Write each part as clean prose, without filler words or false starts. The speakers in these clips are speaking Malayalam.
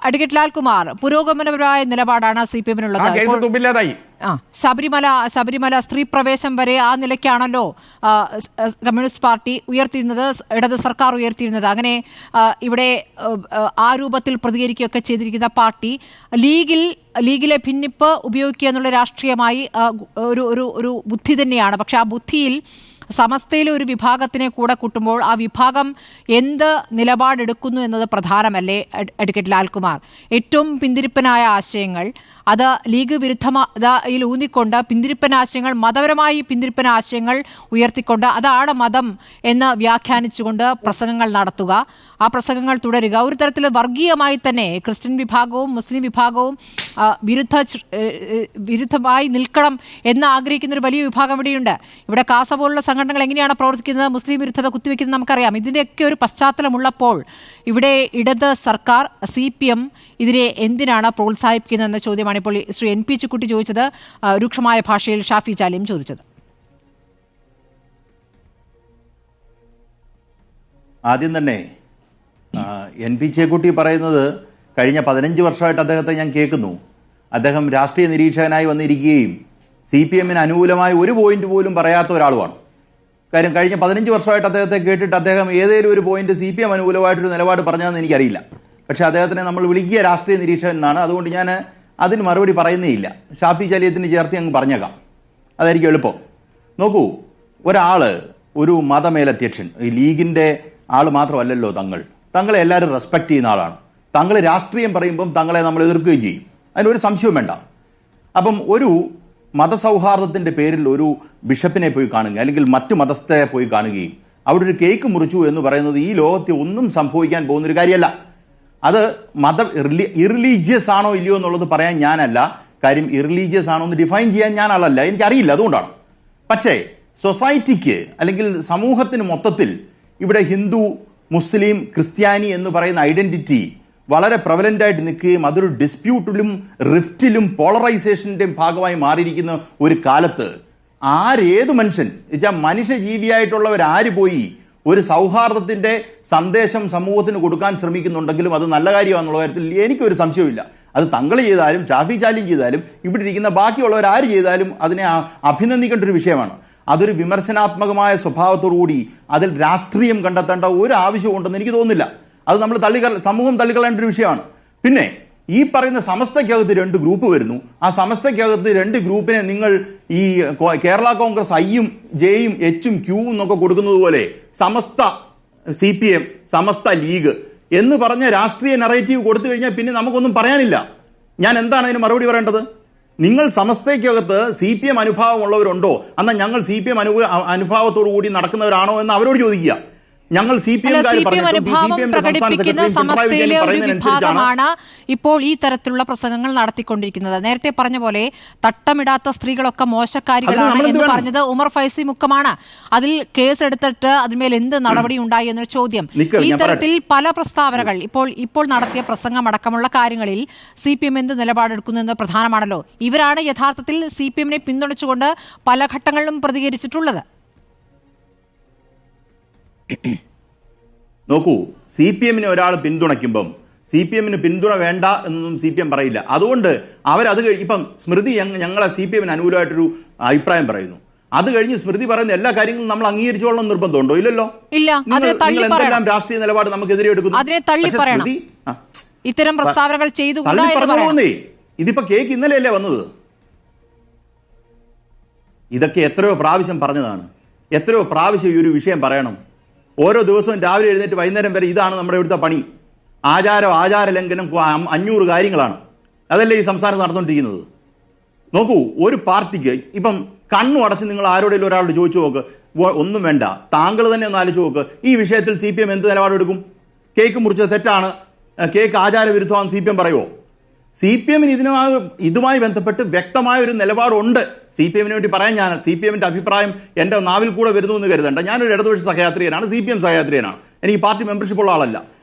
അഡ്വക്കേറ്റ് ലാൽകുമാർ, പുരോഗമനപരമായ നിലപാടാണ് CPM-നുള്ളത്. ശബരിമല സ്ത്രീ പ്രവേശം വരെ ആ നിലയ്ക്കാണല്ലോ കമ്മ്യൂണിസ്റ്റ് പാർട്ടി ഉയർത്തിയിരുന്നത്, ഇടത് സർക്കാർ ഉയർത്തിയിരുന്നത്. അങ്ങനെ ഇവിടെ ആ രൂപത്തിൽ പ്രതികരിക്കുകയൊക്കെ ചെയ്തിരിക്കുന്ന പാർട്ടി ലീഗിലെ ഭിന്നിപ്പ് ഉപയോഗിക്കുക എന്നുള്ള രാഷ്ട്രീയമായി ഒരു ബുദ്ധി തന്നെയാണ്. പക്ഷെ ആ ബുദ്ധിയിൽ സമസ്തയിലെ ഒരു വിഭാഗത്തിനെ കൂടെ കൂട്ടുമ്പോൾ ആ വിഭാഗം എന്ത് നിലപാടെടുക്കുന്നു എന്നത് പ്രധാനമല്ലേ അഡ്വക്കേറ്റ് ലാൽകുമാർ? ഏറ്റവും പിന്തിരിപ്പനായ ആശയങ്ങൾ അത് ലീഗ് വിരുദ്ധതയിൽ ഊന്നിക്കൊണ്ട് പിന്തിരിപ്പനാശയങ്ങൾ, മതപരമായി പിന്തിരിപ്പന ആശയങ്ങൾ ഉയർത്തിക്കൊണ്ട് അതാണ് മതം എന്ന് വ്യാഖ്യാനിച്ചുകൊണ്ട് പ്രസംഗങ്ങൾ നടത്തുക, ആ പ്രസംഗങ്ങൾ തുടരുക. ഒരു തരത്തിൽ വർഗീയമായി തന്നെ ക്രിസ്ത്യൻ വിഭാഗവും മുസ്ലിം വിഭാഗവും വിരുദ്ധമായി നിൽക്കണം എന്ന് ആഗ്രഹിക്കുന്ന ഒരു വലിയ വിഭാഗം ഇവിടെയുണ്ട്. ഇവിടെ കാസ പോലുള്ള സംഘടനകൾ എങ്ങനെയാണ് പ്രവർത്തിക്കുന്നത്, മുസ്ലിം വിരുദ്ധത കുത്തിവെക്കുന്നത് നമുക്കറിയാം. ഇതിൻ്റെയൊക്കെ ഒരു പശ്ചാത്തലമുള്ളപ്പോൾ ഇവിടെ ഇടത് സർക്കാർ CPM ഇതിനെ എന്തിനാണ് പ്രോത്സാഹിപ്പിക്കുന്നതെന്ന ചോദ്യമാണ് ഇപ്പോൾ ശ്രീ NP ചുക്കുട്ടി ചോദിച്ചത്, രൂക്ഷമായ ഭാഷയിൽ ഷാഫി ചാലിയും ചോദിച്ചത്. ആദ്യം തന്നെ NP ചക്കുട്ടി പറയുന്നത് കഴിഞ്ഞ 15 വർഷമായിട്ട് അദ്ദേഹത്തെ ഞാൻ കേൾക്കുന്നു. അദ്ദേഹം രാഷ്ട്രീയ നിരീക്ഷകനായി വന്നിരിക്കുകയും CPM-ന് അനുകൂലമായ ഒരു പോയിന്റ് പോലും പറയാത്ത ഒരാളുമാണ്. കാര്യം കഴിഞ്ഞ 15 വർഷമായിട്ട് അദ്ദേഹത്തെ കേട്ടിട്ട് അദ്ദേഹം ഏതെങ്കിലും ഒരു പോയിന്റ് CPM അനുകൂലമായിട്ടൊരു നിലപാട് പറഞ്ഞതെന്ന് എനിക്കറിയില്ല. പക്ഷേ അദ്ദേഹത്തിനെ നമ്മൾ വിളിക്കുക രാഷ്ട്രീയ നിരീക്ഷകൻ എന്നാണ്. അതുകൊണ്ട് ഞാൻ അതിന് മറുപടി പറയുന്നേ ഇല്ല. ഷാഫി ചാലിയത്തിന് ചേർത്ത് അങ്ങ് പറഞ്ഞേക്കാം, അതായിരിക്കും എളുപ്പം. നോക്കൂ, ഒരു മതമേലധ്യക്ഷൻ, ഈ ലീഗിൻ്റെ ആൾ മാത്രമല്ലല്ലോ തങ്ങളെ എല്ലാവരും റെസ്പെക്ട് ചെയ്യുന്ന ആളാണ്. തങ്ങൾ രാഷ്ട്രീയം പറയുമ്പം തങ്ങളെ നമ്മൾ എതിർക്കുകയും ചെയ്യും, അതിനൊരു സംശയവും വേണ്ട. അപ്പം ഒരു മതസൗഹാർദ്ദത്തിൻ്റെ പേരിൽ ഒരു ബിഷപ്പിനെ പോയി കാണുക, അല്ലെങ്കിൽ മറ്റു മതസ്ഥരെ പോയി കാണുകയും അവിടെ ഒരു കേക്ക് മുറിച്ചു എന്ന് പറയുന്നത് ഈ ലോകത്തിൽ ഒന്നും സംഭവിക്കാൻ പോകുന്നൊരു കാര്യമല്ല. അത് ഇറിലീജിയസ് ആണോ ഇല്ലയോ എന്നുള്ളത് പറയാൻ ഞാനല്ല. കാര്യം ഇറിലീജിയസ് ആണോ എന്ന് ഡിഫൈൻ ചെയ്യാൻ ഞാൻ ആളല്ല, എനിക്കറിയില്ല, അതുകൊണ്ടാണ്. പക്ഷേ സൊസൈറ്റിക്ക് അല്ലെങ്കിൽ സമൂഹത്തിന് മൊത്തത്തിൽ ഇവിടെ ഹിന്ദു, മുസ്ലിം, ക്രിസ്ത്യാനി എന്ന് പറയുന്ന ഐഡന്റിറ്റി വളരെ പ്രവലന്റ് ആയിട്ട് നിൽക്കുകയും അതൊരു ഡിസ്പ്യൂട്ടിലും റിഫ്റ്റിലും പോളറൈസേഷൻ്റെയും ഭാഗമായി മാറിയിരിക്കുന്ന ഒരു കാലത്ത് ഏത് മനുഷ്യൻ മനുഷ്യജീവിയായിട്ടുള്ളവരാര് പോയി ഒരു സൗഹാർദ്ദത്തിന്റെ സന്ദേശം സമൂഹത്തിന് കൊടുക്കാൻ ശ്രമിക്കുന്നുണ്ടെങ്കിലും അത് നല്ല കാര്യമാണെന്നുള്ള കാര്യത്തിൽ എനിക്കൊരു സംശയമില്ല. അത് തങ്ങൾ ചെയ്താലും ഷാഫി ചാലിയും ചെയ്താലും ഇവിടെ ഇരിക്കുന്ന ബാക്കിയുള്ളവർ ആര് ചെയ്താലും അതിനെ അഭിനന്ദിക്കേണ്ട ഒരു വിഷയമാണ്. അതൊരു വിമർശനാത്മകമായ സ്വഭാവത്തോടുകൂടി അതിൽ രാഷ്ട്രീയം കണ്ടെത്തേണ്ട ഒരു ആവശ്യമുണ്ടെന്ന് എനിക്ക് തോന്നുന്നില്ല. അത് നമ്മൾ സമൂഹം തള്ളിക്കളയേണ്ട ഒരു വിഷയമാണ്. പിന്നെ ഈ പറയുന്ന സമസ്തയ്ക്കകത്ത് 2 ഗ്രൂപ്പ് വരുന്നു. ആ സമസ്തയ്ക്കകത്ത് 2 ഗ്രൂപ്പിനെ നിങ്ങൾ ഈ കേരള കോൺഗ്രസ് Iയും Jയും Hയും Qയും എന്നൊക്കെ കൊടുക്കുന്നത് പോലെ സമസ്ത CPM, സമസ്ത ലീഗ് എന്ന് പറഞ്ഞ രാഷ്ട്രീയ നറേറ്റീവ് കൊടുത്തു കഴിഞ്ഞാൽ പിന്നെ നമുക്കൊന്നും പറയാനില്ല. ഞാൻ എന്താണ് അതിന് മറുപടി പറയേണ്ടത്? നിങ്ങൾ സമസ്തയ്ക്കകത്ത് CPM അനുഭാവമുള്ളവരുണ്ടോ, എന്നാൽ ഞങ്ങൾ CPM അനുഭാവത്തോടു കൂടി നടക്കുന്നവരാണോ എന്ന് അവരോട് ചോദിക്കുക. ഞങ്ങൾ CPM പ്രകടിപ്പിക്കുന്ന സമസ്തയിലെ ഒരു വിഭാഗമാണ് ഇപ്പോൾ ഈ തരത്തിലുള്ള പ്രസംഗങ്ങൾ നടത്തിക്കൊണ്ടിരിക്കുന്നത്. നേരത്തെ പറഞ്ഞ പോലെ തട്ടമിടാത്ത സ്ത്രീകളൊക്കെ മോശക്കാരികളാണ് എന്ന് പറഞ്ഞത് ഉമർ ഫൈസി മുക്കമാണ്. അതിൽ കേസെടുത്തിട്ട് അതിന്മേൽ എന്ത് നടപടി ഉണ്ടായി എന്നൊരു ചോദ്യം. ഈ തരത്തിൽ പല പ്രസ്താവനകൾ ഇപ്പോൾ നടത്തിയ പ്രസംഗമടക്കമുള്ള കാര്യങ്ങളിൽ CPM എന്ത് നിലപാടെടുക്കുന്നു എന്ന് പ്രധാനമാണല്ലോ. ഇവരാണ് യഥാർത്ഥത്തിൽ CPM-നെ പിന്തുണച്ചുകൊണ്ട് പല ഘട്ടങ്ങളിലും പ്രതികരിച്ചിട്ടുള്ളത്. നോക്കൂ, CPM-നെ ഒരാൾ പിന്തുണയ്ക്കുമ്പം CPM-ന് പിന്തുണ വേണ്ട എന്നൊന്നും CPM പറയില്ല. അതുകൊണ്ട് അവരത് ഇപ്പം സ്മൃതി ഞങ്ങളെ CPM-ന് അനുകൂലമായിട്ടൊരു അഭിപ്രായം പറയുന്നു. അത് കഴിഞ്ഞ് സ്മൃതി പറയുന്ന എല്ലാ കാര്യങ്ങളും നമ്മൾ അംഗീകരിച്ചോളണം നിർബന്ധമുണ്ടോ? ഇല്ലല്ലോ. എന്തെല്ലാം രാഷ്ട്രീയ നിലപാട് നമുക്കെതിരെ എടുക്കുന്നു. ഇത്തരം പ്രസ്താവനകൾ ചെയ്തു ഇതിപ്പോ കേക്ക് ഇന്നലെയല്ലേ വന്നത്? ഇതൊക്കെ എത്രയോ പ്രാവശ്യം പറഞ്ഞതാണ്. എത്രയോ പ്രാവശ്യം ഈ ഒരു വിഷയം പറയണം. ഓരോ ദിവസവും രാവിലെ എഴുന്നേറ്റ് വൈകുന്നേരം വരെ ഇതാണ് നമ്മുടെ ഇവിടുത്തെ പണി. ആചാര ലംഘനം 500 കാര്യങ്ങളാണ്. അതല്ലേ ഈ സംസ്ഥാനം നടന്നുകൊണ്ടിരിക്കുന്നത്. നോക്കൂ, ഒരു പാർട്ടിക്ക് ഇപ്പം കണ്ണു അടച്ച് നിങ്ങൾ ആരോടെങ്കിലും ഒരാളോട് ചോദിച്ചു നോക്ക്, ഒന്നും വേണ്ട, താങ്കൾ തന്നെ ഒന്ന് ആലോചിച്ച് നോക്ക്, ഈ വിഷയത്തിൽ CPM എന്ത് നിലപാടെടുക്കും? കേക്ക് മുറിച്ചത് തെറ്റാണ്, കേക്ക് ആചാരവിരുദ്ധമാണെന്ന് CPM പറയുമോ? CPM-ന് ഇതുമായി ബന്ധപ്പെട്ട് വ്യക്തമായ ഒരു നിലപാടുണ്ട്. CPM-ന് വേണ്ടി പറയാൻ ഞാൻ CPM-ന്റെ അഭിപ്രായം എൻ്റെ നാവിൽ കൂടെ വരുന്നു എന്ന് കരുതണ്ട. ഞാനൊരു ഇടതുപക്ഷ സഹയാത്രികനാണ്, CPM സഹയാത്രികനാണ്, എനിക്ക് പാർട്ടി മെമ്പർഷിപ്പ് ഉള്ള ആളല്ല.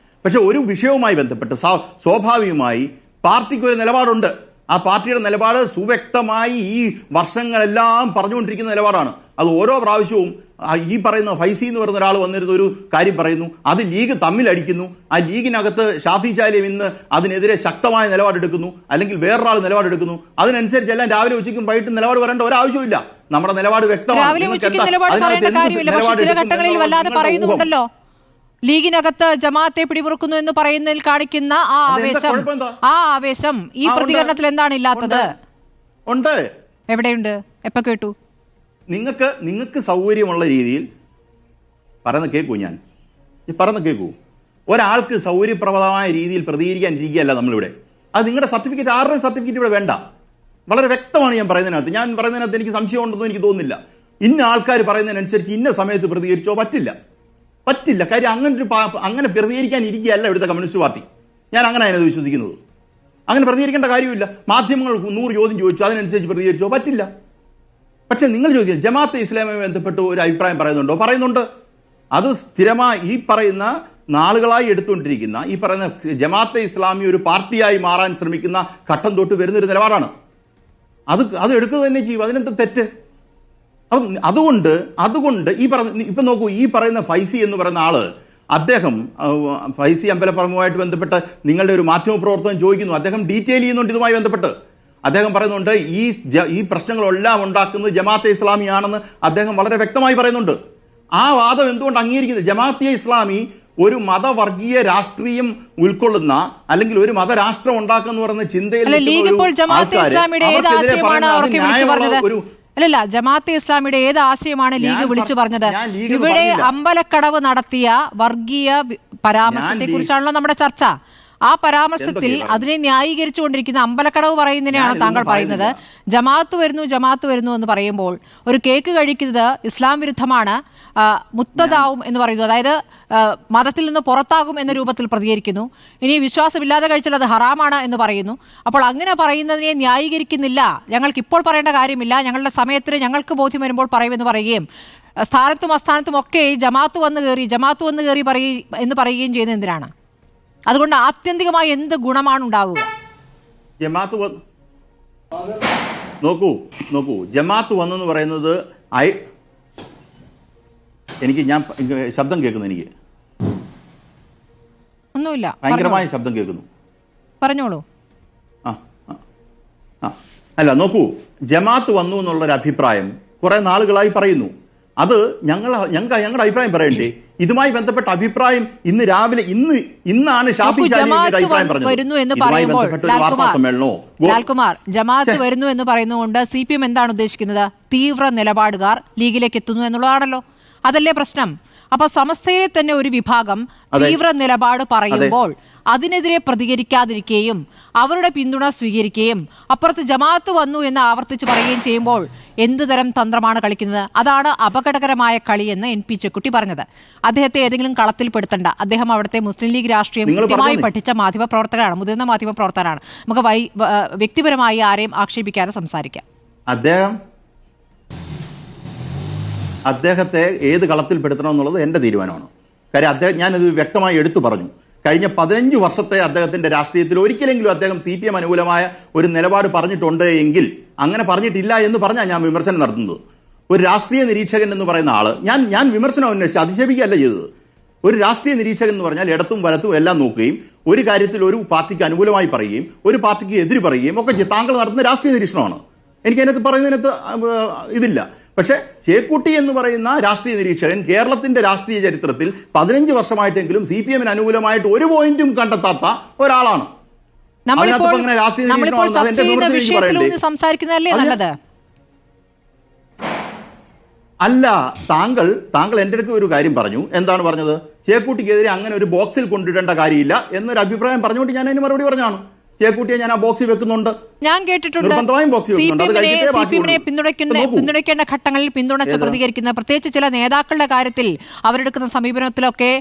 പക്ഷെ ഒരു വിഷയവുമായി ബന്ധപ്പെട്ട് സ്വാഭാവികമായി പാർട്ടിക്ക് ഒരു നിലപാടുണ്ട്. ആ ആ പാർട്ടിയുടെ നിലപാട് സുവ്യക്തമായി ഈ വർഷങ്ങളെല്ലാം പറഞ്ഞുകൊണ്ടിരിക്കുന്ന നിലപാടാണ്. അത് ഓരോ പ്രാവശ്യവും ഈ പറയുന്ന ഫൈസി എന്ന് പറയുന്ന ഒരാൾ വന്നിരുന്ന ഒരു കാര്യം പറയുന്നു, അത് ലീഗ് തമ്മിലടിക്കുന്നു, ആ ലീഗിനകത്ത് ഷാഫി ചാലിയം ഇന്ന് അതിനെതിരെ ശക്തമായ നിലപാടെടുക്കുന്നു, അല്ലെങ്കിൽ വേറൊരാൾ നിലപാടെടുക്കുന്നു. അതിനനുസരിച്ച് എല്ലാം രാവിലെ ഉച്ചയ്ക്കും വൈകിട്ടും നിലപാട് പറയേണ്ട ഒരാവശ്യമില്ല. നമ്മുടെ നിലപാട് വ്യക്തമാണ്. ലീഗിനകത്ത് ജമാഅത്തെ പിടിമുറുക്കുന്നു എന്ന് പറയുന്നതിൽ കാണിക്കുന്ന ആ ആവേശം ഈ പ്രതികരണത്തിൽ എന്താണ് ഇല്ലാത്തത്? ഉണ്ട്. എവിടെയുണ്ട്? എപ്പോ കേട്ടു? നിങ്ങൾക്ക് സൗകര്യമുള്ള രീതിയിൽ പറയുന്ന കേൾക്കൂ. ഞാൻ പറയുന്ന കേൾക്കൂ. ഒരാൾക്ക് സൗകര്യപ്രദമായ രീതിയിൽ പ്രതികരിക്കാൻ ഇരിക്കുകയല്ല നമ്മളിവിടെ. അത് നിങ്ങളുടെ സർട്ടിഫിക്കറ്റ്, ആരുടെയും സർട്ടിഫിക്കറ്റ് ഇവിടെ വേണ്ട. വളരെ വ്യക്തമാണ് ഞാൻ പറയുന്നതിനകത്ത് എനിക്ക് സംശയം ഉണ്ടെന്ന് എനിക്ക് തോന്നുന്നില്ല. ഇന്ന ആൾക്കാർ പറയുന്നതിനനുസരിച്ച് ഇന്ന സമയത്ത് പ്രതികരിച്ചോ പറ്റില്ല. കാര്യം അങ്ങനെ പ്രതികരിക്കാൻ ഇരിക്കുകയല്ല ഇവിടുത്തെ കമ്മ്യൂണിസ്റ്റ് പാർട്ടി. ഞാൻ അങ്ങനെ അതിനത് വിശ്വസിക്കുന്നത്. അങ്ങനെ പ്രതികരിക്കേണ്ട കാര്യമില്ല. മാധ്യമങ്ങൾ 100 ചോദ്യം ചോദിച്ചു, അതിനനുസരിച്ച് പ്രതികരിച്ചോ പറ്റില്ല. പക്ഷെ നിങ്ങൾ ചോദിക്കുക, ജമാഅത്തെ ഇസ്ലാമുമായി ബന്ധപ്പെട്ട് ഒരു അഭിപ്രായം പറയുന്നുണ്ട്. അത് സ്ഥിരമായി ഈ പറയുന്ന നാളുകളായി എടുത്തുകൊണ്ടിരിക്കുന്ന ഈ പറയുന്ന ജമാഅത്തെ ഇസ്ലാമി ഒരു പാർട്ടിയായി മാറാൻ ശ്രമിക്കുന്ന ഘട്ടം തൊട്ട് വരുന്നൊരു നിലപാടാണ്. അത് എടുക്കുക തന്നെ ചെയ്യും. അതിനെന്താ തെറ്റ്? അതുകൊണ്ട് ഇപ്പൊ നോക്കൂ, ഈ പറയുന്ന ഫൈസി എന്ന് പറയുന്ന ആള്, അദ്ദേഹം ഫൈസി അമ്പലപ്പറമ്പുമായിട്ട് ബന്ധപ്പെട്ട് നിങ്ങളുടെ ഒരു മാധ്യമ പ്രവർത്തനം ചോദിക്കുന്നു, അദ്ദേഹം ഡീറ്റെയിൽ ചെയ്യുന്നുണ്ട് ഇതുമായി ബന്ധപ്പെട്ട്. അദ്ദേഹം പറയുന്നുണ്ട് ഈ പ്രശ്നങ്ങളെല്ലാം ഉണ്ടാക്കുന്നത് ജമാഅത്തെ ഇസ്ലാമിയാണെന്ന് അദ്ദേഹം വളരെ വ്യക്തമായി പറയുന്നുണ്ട്. ആ വാദം എന്തുകൊണ്ട് അംഗീകരിക്കുന്നത്? ജമാഅത്തെ ഇസ്ലാമി ഒരു മതവർഗീയ രാഷ്ട്രീയം ഉൾക്കൊള്ളുന്ന, അല്ലെങ്കിൽ ഒരു മതരാഷ്ട്രം ഉണ്ടാക്കുന്ന പറയുന്ന ചിന്തയിൽ അല്ലല്ല, ജമാഅത്തെ ഇസ്ലാമിയുടെ ഏത് ആശയമാണ് ലീഗ് വിളിച്ചു പറഞ്ഞത്? ഇവിടെ അമ്പലക്കടവ് നടത്തിയ വർഗീയ പരാമർശത്തെ കുറിച്ചാണല്ലോ നമ്മുടെ ചർച്ച. ആ പരാമർശത്തിൽ അതിനെ ന്യായീകരിച്ചുകൊണ്ടിരിക്കുന്ന അമ്പലക്കടവ് പറയുന്നതിനെയാണ് താങ്കൾ പറയുന്നത്. ജമാഅത്ത് വരുന്നു എന്ന് പറയുമ്പോൾ ഒരു കേക്ക് കഴിക്കുന്നത് ഇസ്ലാം വിരുദ്ധമാണ്, മുത്തതാവും എന്ന് പറയുന്നു, അതായത് മതത്തിൽ നിന്ന് പുറത്താകും എന്ന രൂപത്തിൽ പ്രതികരിക്കുന്നു. ഇനി വിശ്വാസമില്ലാതെ കഴിച്ചാൽ അത് ഹറാമാണ് എന്ന് പറയുന്നു. അപ്പോൾ അങ്ങനെ പറയുന്നതിനെ ന്യായീകരിക്കുന്നില്ല, ഞങ്ങൾക്ക് ഇപ്പോൾ പറയേണ്ട കാര്യമില്ല, ഞങ്ങളുടെ സമയത്തിന് ഞങ്ങൾക്ക് ബോധ്യം വരുമ്പോൾ പറയുമെന്ന് പറയുകയും സ്ഥാനത്തും അസ്ഥാനത്തും ഒക്കെ ജമാഅത്ത് വന്ന് കയറി എന്ന് പറയുകയും ചെയ്യുന്നത് എന്തിനാണ്? അതുകൊണ്ട് ആത്യന്തികമായി എന്ത് ഗുണമാണ് ഉണ്ടാവുക? നോക്കൂ, ജമാഅത്ത് വന്നെന്ന് പറയുന്നത് ഞാൻ ശബ്ദം കേൾക്കുന്നു, എനിക്ക് ഒന്നുമില്ല, ഭയങ്കരമായ ശബ്ദം കേൾക്കുന്നു. പറഞ്ഞോളൂ. അല്ല, നോക്കൂ, ജമാഅത്ത് വന്നു എന്നുള്ളൊരു അഭിപ്രായം കുറെ നാളുകളായി പറയുന്നു. അത് ഞങ്ങളുടെ അഭിപ്രായം പറയണ്ടേ? ഇതുമായി ബന്ധപ്പെട്ട അഭിപ്രായം ഇന്ന് രാവിലെ ഇന്നാണ് ഷാഫി അഭിപ്രായം ലാൽകുമാർ, ജമാഅത്ത് വരുന്നു എന്ന് പറയുന്നതുകൊണ്ട് CPM എന്താണ് ഉദ്ദേശിക്കുന്നത്? തീവ്ര നിലപാടുകാർ ലീഗിലേക്ക് എത്തുന്നു എന്നുള്ളതാണല്ലോ. അതല്ലേ പ്രശ്നം? അപ്പൊ സമസ്തയിലെ തന്നെ ഒരു വിഭാഗം തീവ്ര നിലപാട് പറയുമ്പോൾ അതിനെതിരെ പ്രതികരിക്കാതിരിക്കുകയും അവരുടെ പിന്തുണ സ്വീകരിക്കുകയും അപ്പുറത്ത് ജമാഅത്ത് വന്നു എന്ന് ആവർത്തിച്ച് പറയുകയും ചെയ്യുമ്പോൾ എന്ത് തരം തന്ത്രമാണ് കളിക്കുന്നത്? അതാണ് അപകടകരമായ കളി എന്ന് NP ചെക്കുട്ടി പറഞ്ഞത്. അദ്ദേഹത്തെ ഏതെങ്കിലും കളത്തിൽപ്പെടുത്തണ്ട. അദ്ദേഹം അവിടുത്തെ മുസ്ലിം ലീഗ് രാഷ്ട്രീയം കൃത്യമായി പഠിച്ച മാധ്യമപ്രവർത്തകരാണ്, മുതിർന്ന മാധ്യമപ്രവർത്തകരാണ്. നമുക്ക് വ്യക്തിപരമായി ആരെയും ആക്ഷേപിക്കാതെ സംസാരിക്കാം. അദ്ദേഹത്തെ ഏത് കളത്തിൽപ്പെടുത്തണം എന്നുള്ളത് എൻ്റെ തീരുമാനമാണ്. കാര്യം ഞാനത് വ്യക്തമായി എടുത്തു പറഞ്ഞു. കഴിഞ്ഞ 15 വർഷത്തെ അദ്ദേഹത്തിന്റെ രാഷ്ട്രീയത്തിൽ ഒരിക്കലെങ്കിലും അദ്ദേഹം CPM അനുകൂലമായ ഒരു നിലപാട് പറഞ്ഞിട്ടുണ്ട് എങ്കിൽ, അങ്ങനെ പറഞ്ഞിട്ടില്ല എന്ന് പറഞ്ഞാൽ ഞാൻ വിമർശനം നടത്തുന്നത്. ഒരു രാഷ്ട്രീയ നിരീക്ഷകൻ എന്ന് പറയുന്ന ആള്, ഞാൻ വിമർശനം അന്വേഷിച്ച് അധിക്ഷേപിക്കുകയല്ല ചെയ്തത്. ഒരു രാഷ്ട്രീയ നിരീക്ഷകൻ എന്ന് പറഞ്ഞാൽ ഇടത്തും വലത്തും എല്ലാം നോക്കുകയും ഒരു കാര്യത്തിൽ ഒരു പാർട്ടിക്ക് അനുകൂലമായി പറയുകയും ഒരു പാർട്ടിക്ക് എതിര് പറയുകയും ഒക്കെ താങ്കൾ നടത്തുന്ന രാഷ്ട്രീയ നിരീക്ഷണമാണ്. എനിക്ക് അതിനകത്ത് പറയുന്നതിനകത്ത് ഇതില്ല. പക്ഷേ ചേക്കുട്ടി എന്ന് പറയുന്ന രാഷ്ട്രീയ നിരീക്ഷകൻ കേരളത്തിന്റെ രാഷ്ട്രീയ ചരിത്രത്തിൽ 15 വർഷമായിട്ടെങ്കിലും CPM അനുകൂലമായിട്ട് ഒരു പോയിന്റും കണ്ടെത്താത്ത ഒരാളാണ്. അല്ല, താങ്കൾ എൻ്റെ അടുത്ത് ഒരു കാര്യം പറഞ്ഞു. എന്താണ് പറഞ്ഞത്? ചേക്കുട്ടിക്കെതിരെ അങ്ങനെ ഒരു ബോക്സിൽ കൊണ്ടിടേണ്ട കാര്യമില്ല എന്നൊരു അഭിപ്രായം പറഞ്ഞുകൊണ്ട് ഞാൻ അതിന് മറുപടി പറഞ്ഞാണ്. ചേക്കുട്ടിയെ ഞാൻ ആ ബോക്സിൽ വെക്കുന്നുണ്ട്, ഞാൻ കേട്ടിട്ടുണ്ട്. CPM-നെ പിന്തുണയ്ക്കേണ്ട ഘട്ടങ്ങളിൽ പിന്തുണച്ച് പ്രതികരിക്കുന്ന, പ്രത്യേകിച്ച് ചില നേതാക്കളുടെ കാര്യത്തിൽ അവരെടുക്കുന്ന സമീപനത്തിലൊക്കെ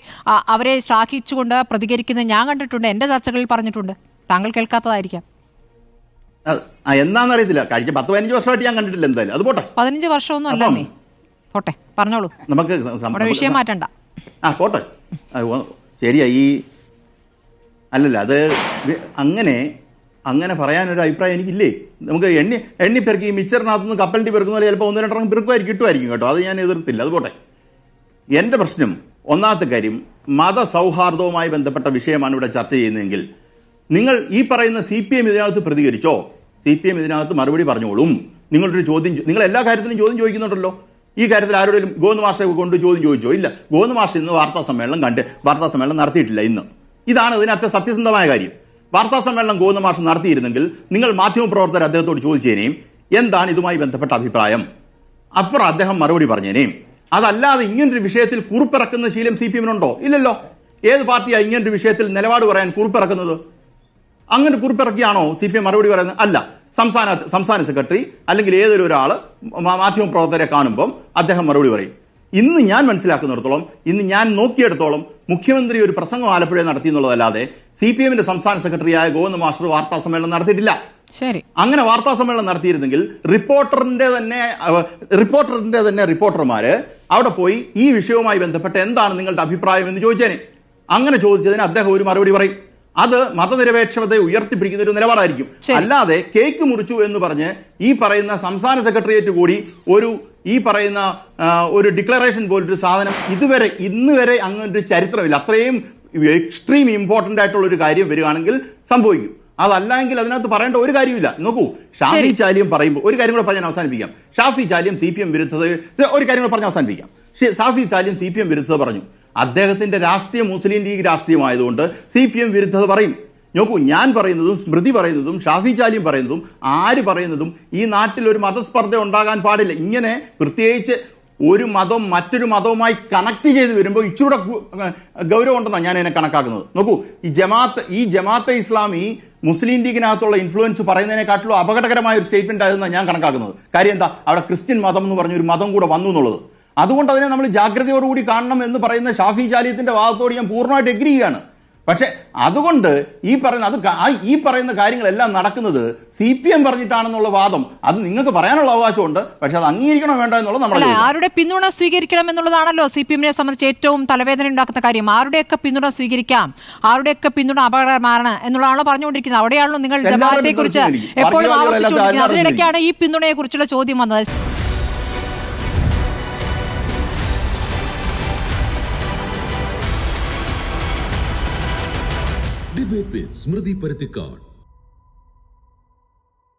അവരെ ശ്ലാഘിച്ചുകൊണ്ട് പ്രതികരിക്കുന്നത് ഞാൻ കണ്ടിട്ടുണ്ട്, എന്റെ ചർച്ചകളിൽ പറഞ്ഞിട്ടുണ്ട്. താങ്കൾ കേൾക്കാത്തതായിരിക്കാം. എന്താണെന്നറിയത്തില്ല. കഴിഞ്ഞ 10-15 വർഷമായിട്ട് ഞാൻ കണ്ടിട്ടില്ല. എന്തായാലും അത് പോട്ടെ. 15 വർഷമൊന്നും അല്ല. നീ പോട്ടെ, പറഞ്ഞോളൂ. നമുക്ക് വിഷയം മാറ്റണ്ട. പോട്ടെ, ശരിയാ. അല്ലല്ല, അത് അങ്ങനെ അങ്ങനെ പറയാനൊരു അഭിപ്രായം എനിക്കില്ലേ. നമുക്ക് എണ്ണിപ്പെറുക്കി ഈ മിച്ചറിനകത്തുനിന്ന് കപ്പലിൻ്റെ പെറുക്കുന്ന പോലെ ചിലപ്പോൾ 1-2 പെറുക്കുമായിരിക്കും, കിട്ടുമായിരിക്കും കേട്ടോ, അത് ഞാൻ എതിർത്തില്ല. അതുപോട്ടെ. എൻ്റെ പ്രശ്നം ഒന്നാമത്തെ കാര്യം മതസൗഹാർദ്ദവുമായി ബന്ധപ്പെട്ട വിഷയമാണ് ഇവിടെ ചർച്ച ചെയ്യുന്നതെങ്കിൽ നിങ്ങൾ ഈ പറയുന്ന CPM ഇതിനകത്ത് പ്രതികരിച്ചോ, CPM ഇതിനകത്ത് മറുപടി പറഞ്ഞോളും. നിങ്ങളൊരു ചോദ്യം, നിങ്ങൾ എല്ലാ കാര്യത്തിലും ചോദ്യം ചോദിക്കുന്നുണ്ടല്ലോ. ഈ കാര്യത്തിൽ ആരോടും ഗോവിന്ദ് മാഷെ കൊണ്ട് ചോദ്യം ചോദിച്ചോ? ഇല്ല. ഗോവിന്ദ് മാഷ് ഇന്ന് വാർത്താ സമ്മേളനം നടത്തിയിട്ടില്ല. ഇന്ന് ഇതാണ് ഇതിനകത്തെ സത്യസന്ധമായ കാര്യം. വാർത്താ സമ്മേളനം ഗോവിന്ദ് മാഷ് നടത്തിയിരുന്നെങ്കിൽ നിങ്ങൾ മാധ്യമപ്രവർത്തകർ അദ്ദേഹത്തോട് ചോദിച്ചേനേയും എന്താണ് ഇതുമായി ബന്ധപ്പെട്ട അഭിപ്രായം, അപ്പുറം അദ്ദേഹം മറുപടി പറഞ്ഞേനേയും. അതല്ലാതെ ഇങ്ങനൊരു വിഷയത്തിൽ കുറിപ്പിറക്കുന്ന ശീലം CPM-നുണ്ടോ? ഇല്ലല്ലോ. ഏത് പാർട്ടിയാണ് ഇങ്ങനൊരു വിഷയത്തിൽ നിലപാട് പറയാൻ കുറിപ്പിറക്കുന്നത്? അങ്ങനെ കുറിപ്പിറക്കിയാണോ CPM മറുപടി പറയുന്നത്? അല്ല. സംസ്ഥാന സെക്രട്ടറി അല്ലെങ്കിൽ ഏതൊരു ഒരാൾ മാധ്യമപ്രവർത്തകരെ കാണുമ്പം അദ്ദേഹം മറുപടി പറയും. ഇന്ന് ഞാൻ മനസ്സിലാക്കുന്നിടത്തോളം, ഇന്ന് ഞാൻ നോക്കിയെടുത്തോളം മുഖ്യമന്ത്രി ഒരു പ്രസംഗം ആലപ്പുഴയിൽ നടത്തി എന്നുള്ളതല്ലാതെ CPM-ന്റെ സംസ്ഥാന സെക്രട്ടറിയായ ഗോവിന്ദ് മാസ്റ്റർ വാർത്താ സമ്മേളനം നടത്തിയിട്ടില്ല. ശരി. അങ്ങനെ വാർത്താ സമ്മേളനം നടത്തിയിരുന്നെങ്കിൽ റിപ്പോർട്ടറിന്റെ തന്നെ റിപ്പോർട്ടർമാര് അവിടെ പോയി ഈ വിഷയവുമായി ബന്ധപ്പെട്ട് എന്താണ് നിങ്ങളുടെ അഭിപ്രായം എന്ന് ചോദിച്ചേനെ. അങ്ങനെ ചോദിച്ചതിന് അദ്ദേഹം ഒരു മറുപടി പറയും. അത് മതനിരപേക്ഷതയെ ഉയർത്തിപ്പിടിക്കുന്ന ഒരു നിലപാടായിരിക്കും. അല്ലാതെ കേക്ക് മുറിച്ചു എന്ന് പറഞ്ഞ് ഈ പറയുന്ന സംസ്ഥാന സെക്രട്ടേറിയറ്റ് കൂടി ഈ പറയുന്ന ഒരു ഡിക്ലറേഷൻ പോലൊരു സാധനം ഇന്ന് വരെ അങ്ങനൊരു ചരിത്രമില്ല. അത്രയും എക്സ്ട്രീം ഇമ്പോർട്ടന്റ് ആയിട്ടുള്ള ഒരു കാര്യം വരികയാണെങ്കിൽ സംഭവിക്കും. അതല്ലെങ്കിൽ അതിനകത്ത് പറയേണ്ട ഒരു കാര്യമില്ല. നോക്കൂ, ഷാഫി ചാലിയം പറയുമ്പോൾ ഒരു കാര്യം കൂടെ പറഞ്ഞ് അവസാനിപ്പിക്കാം. ഷാഫി ചാലിയം CPM വിരുദ്ധത, ഒരു കാര്യം കൂടെ പറഞ്ഞ് അവസാനിപ്പിക്കാം. ഷാഫി ചാലിയം CPM വിരുദ്ധത പറഞ്ഞു. അദ്ദേഹത്തിന്റെ രാഷ്ട്രീയം മുസ്ലിം ലീഗ് രാഷ്ട്രീയമായതുകൊണ്ട് CPM വിരുദ്ധത പറയും. നോക്കൂ, ഞാൻ പറയുന്നതും സ്മൃതി പറയുന്നതും ഷാഫി ചാലിയം പറയുന്നതും ആര് പറയുന്നതും ഈ നാട്ടിൽ ഒരു മതസ്പർദ്ധ ഉണ്ടാകാൻ പാടില്ല. ഇങ്ങനെ പ്രത്യേകിച്ച് ഒരു മതം മറ്റൊരു മതവുമായി കണക്ട് ചെയ്ത് വരുമ്പോൾ ഇച്ചിരൂടെ ഗൗരവം ഉണ്ടെന്നാണ് ഞാൻ അതിനെ കണക്കാക്കുന്നത്. നോക്കൂ, ഈ ജമാഅത്തെ ഇസ്ലാമി മുസ്ലിം ലീഗിനകത്തുള്ള ഇൻഫ്ലുവൻസ് പറയുന്നതിനെക്കാട്ടിലും അപകടകരമായ ഒരു സ്റ്റേറ്റ്മെന്റ് ആയിരുന്നാണ് ഞാൻ കണക്കാക്കുന്നത്. കാര്യം എന്താ, അവിടെ ക്രിസ്ത്യൻ മതം എന്ന് പറഞ്ഞൊരു മതം കൂടെ വന്നു എന്നുള്ളത്. അതുകൊണ്ട് അതിനെ നമ്മൾ ജാഗ്രതയോടുകൂടി കാണണം എന്ന് പറയുന്ന ഷാഫി ചാലിയത്തിന്റെ വാദത്തോട് ഞാൻ പൂർണ്ണമായിട്ട് എഗ്രി ചെയ്യാണ്. പക്ഷെ അതുകൊണ്ട് ഈ പറയുന്ന കാര്യങ്ങളെല്ലാം നടക്കുന്നത് CPM പറഞ്ഞിട്ടാണെന്നുള്ള വാദം അത് നിങ്ങൾക്ക് പറയാനുള്ള അവകാശമുണ്ട്. പക്ഷെ അത് അംഗീകരിക്കണോ വേണ്ട എന്നുള്ളത് നമ്മൾ ആരുടെ പിന്തുണ സ്വീകരിക്കണം എന്നുള്ളതാണല്ലോ CPM-നെ സംബന്ധിച്ച് ഏറ്റവും തലവേദന ഉണ്ടാക്കുന്ന കാര്യം. ആരുടെയൊക്കെ പിന്തുണ സ്വീകരിക്കാം, ആരുടെയൊക്കെ പിന്തുണ അപകടകരമാണ് എന്നുള്ളതാണല്ലോ പറഞ്ഞുകൊണ്ടിരിക്കുന്നത്. അവിടെയാണല്ലോ നിങ്ങൾ ജമാഅത്തെ കുറിച്ച് എപ്പോഴും ആവർത്തിച്ചുകൊണ്ടിരിക്കുന്നത്. അതിനിടയ്ക്കാണ് ഈ പിന്തുണയെ കുറിച്ചുള്ള ചോദ്യം വന്നത്. ഡിബേറ്റ് വിത്ത് സ്മൃതി പരുത്തിക്കാട്.